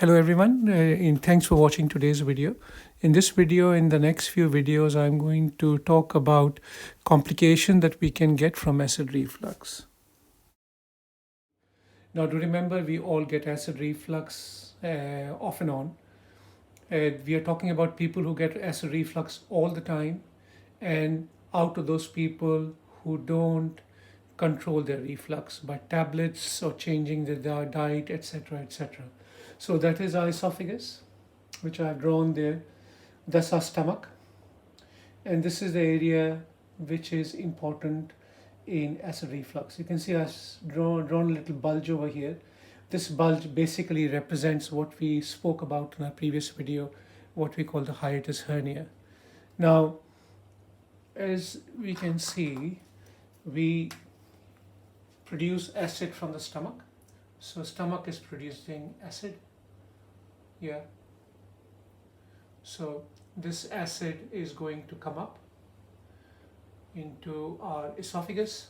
Hello everyone, and thanks for watching today's video. In this video, in the next few videos, I'm going to talk about complication that we can get from acid reflux. Now, do remember we all get acid reflux off and on. We are talking about people who get acid reflux all the time, and out of those people who don't control their reflux by tablets or changing their diet, etc., etc. So that is our esophagus, which I have drawn there. That's our stomach, and this is the area which is important in acid reflux. You can see I've drawn a little bulge over here. This bulge basically represents what we spoke about in our previous video, what we call the hiatus hernia. Now, as we can see, we produce acid from the stomach. So stomach is producing acid. Yeah. So this acid is going to come up into our esophagus,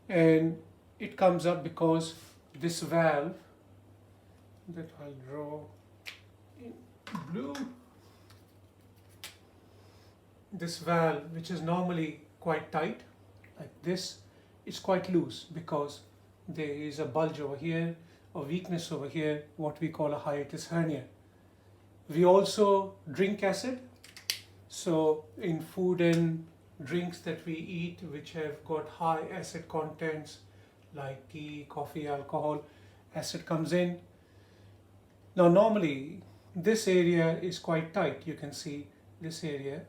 and it comes up because this valve that I'll draw in blue, this valve, which is normally quite tight like this, is quite loose because there is a bulge over here, a weakness over here, what we call a hiatus hernia. We also drink acid. So in food and drinks that we eat which have got high acid contents like tea, coffee, alcohol, acid comes in. Now normally this area is quite tight. You can see this area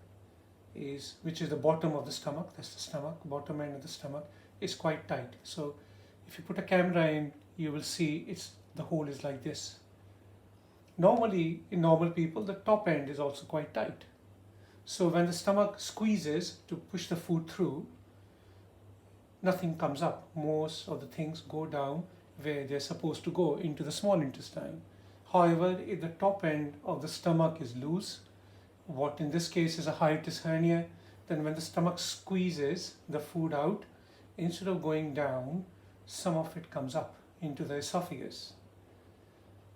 is, which is the bottom of the stomach, that's the stomach, bottom end of the stomach is quite tight. So if you put a camera in, you will see the hole is like this. Normally, in normal people, the top end is also quite tight. So when the stomach squeezes to push the food through, nothing comes up. Most of the things go down where they're supposed to go, into the small intestine. However, if the top end of the stomach is loose, what in this case is a hiatus hernia, then when the stomach squeezes the food out, instead of going down, some of it comes up into the esophagus.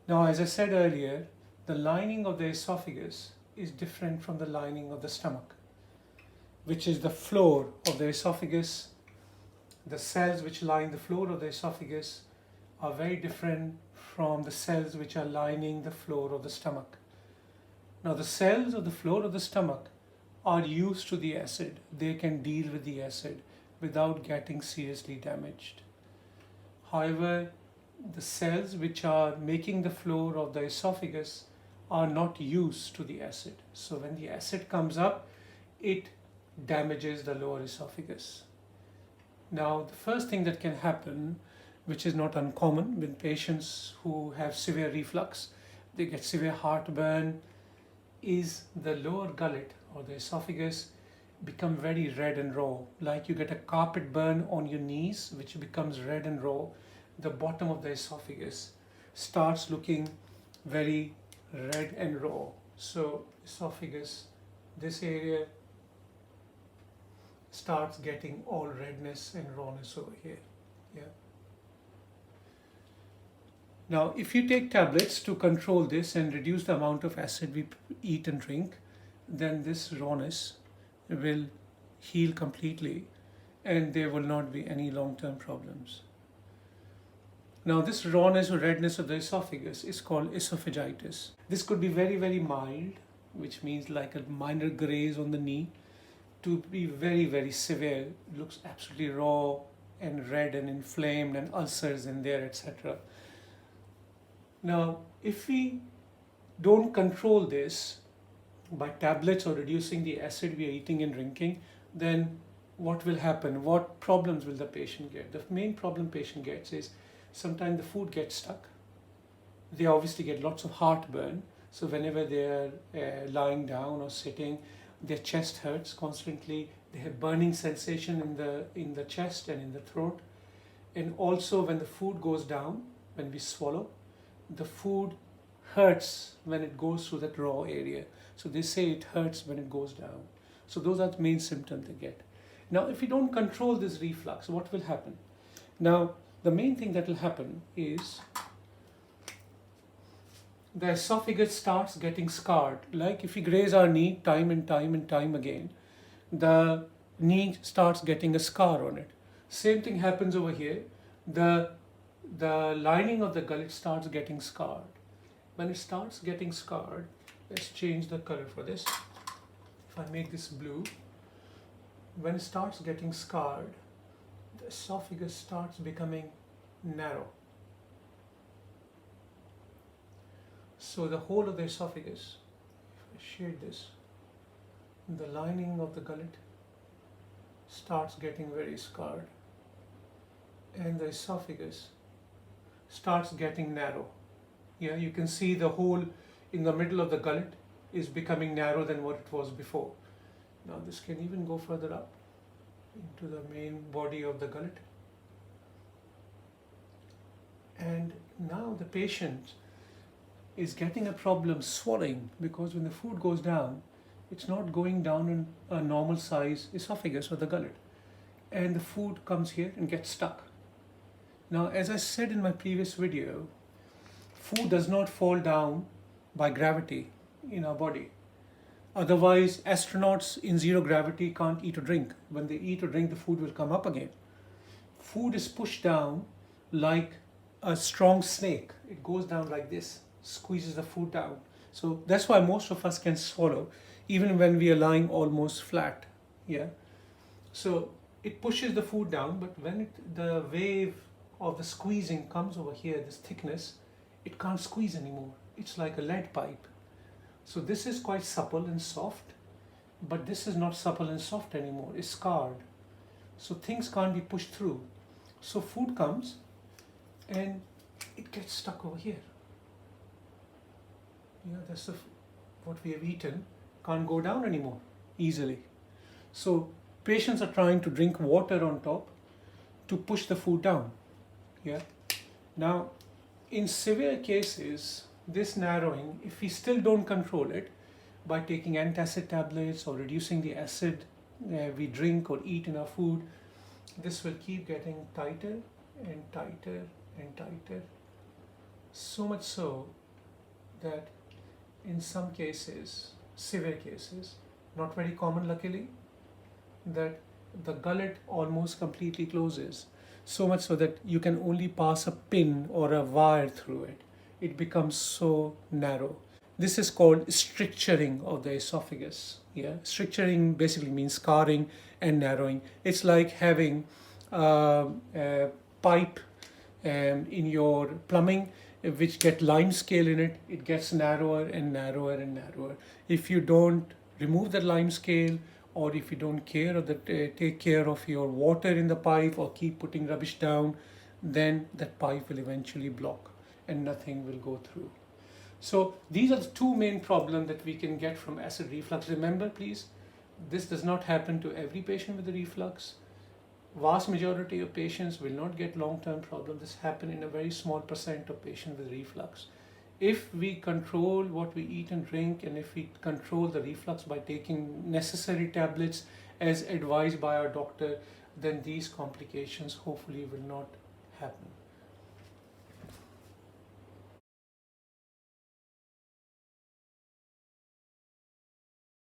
Now, as I said earlier, the lining of the esophagus is different from the lining of the stomach, which is the floor of the esophagus. The cells which line the floor of the esophagus are very different from the cells which are lining the floor of the stomach. Now, the cells of the floor of the stomach are used to the acid. They can deal with the acid without getting seriously damaged. However, the cells which are making the floor of the esophagus are not used to the acid. So when the acid comes up, it damages the lower esophagus. Now, the first thing that can happen, which is not uncommon with patients who have severe reflux, they get severe heartburn, is the lower gullet or the esophagus become very red and raw, like you get a carpet burn on your knees, which becomes red and raw. The bottom of the esophagus starts looking very red and raw. So esophagus, this area starts getting all redness and rawness over here. Yeah. Now, if you take tablets to control this and reduce the amount of acid we eat and drink, then this rawness will heal completely and there will not be any long-term problems. Now, this rawness or redness of the esophagus is called esophagitis. This could be very, very mild, which means like a minor graze on the knee, to be very, very severe. It looks absolutely raw and red and inflamed and ulcers in there, etc. Now, if we don't control this by tablets or reducing the acid we are eating and drinking, then what will happen? What problems will the patient get? The main problem patient gets is sometimes the food gets stuck. They obviously get lots of heartburn. So whenever they're lying down or sitting, their chest hurts constantly. They have burning sensation in the chest and in the throat. And also when the food goes down, when we swallow, the food hurts when it goes through that raw area. So they say it hurts when it goes down. So those are the main symptoms they get. Now, if you don't control this reflux, what will happen? Now, the main thing that will happen is the esophagus starts getting scarred. Like if we graze our knee time and time and time again, the knee starts getting a scar on it. Same thing happens over here. The lining of the gullet starts getting scarred. When it starts getting scarred, let's change the color for this. If I make this blue, when it starts getting scarred, the esophagus starts becoming narrow. So the whole of the esophagus, if I shade this, the lining of the gullet starts getting very scarred, and the esophagus starts getting narrow. Yeah, you can see the hole in the middle of the gullet is becoming narrower than what it was before. Now this can even go further up into the main body of the gullet. And now the patient is getting a problem swallowing, because when the food goes down, it's not going down in a normal size esophagus or the gullet, and the food comes here and gets stuck. Now, as I said in my previous video, food does not fall down by gravity in our body. Otherwise, astronauts in zero gravity can't eat or drink. When they eat or drink, the food will come up again. Food is pushed down like a strong snake. It goes down like this, squeezes the food down. So that's why most of us can swallow, even when we are lying almost flat. Yeah. So it pushes the food down, but when the wave of the squeezing comes over here, this thickness, it can't squeeze anymore. It's like a lead pipe. So this is quite supple and soft, but this is not supple and soft anymore. It's scarred. So things can't be pushed through. So food comes and it gets stuck over here. Yeah, that's what we have eaten can't go down anymore easily. So patients are trying to drink water on top to push the food down. Yeah. Now, in severe cases, this narrowing, if we still don't control it by taking antacid tablets or reducing the acid we drink or eat in our food, this will keep getting tighter and tighter and tighter. So much so that in some cases, severe cases, not very common luckily, that the gullet almost completely closes. So much so that you can only pass a pin or a wire through it. It becomes so narrow. This is called stricturing of the esophagus. Yeah, stricturing basically means scarring and narrowing. It's like having a pipe in your plumbing which get limescale in it. It gets narrower and narrower and narrower. If you don't remove the limescale, or if you don't take care of your water in the pipe or keep putting rubbish down, then that pipe will eventually block and nothing will go through. So these are the two main problems that we can get from acid reflux. Remember, please, this does not happen to every patient with the reflux. Vast majority of patients will not get long-term problems. This happens in a very small percent of patients with reflux. If we control what we eat and drink, and if we control the reflux by taking necessary tablets as advised by our doctor, then these complications hopefully will not happen.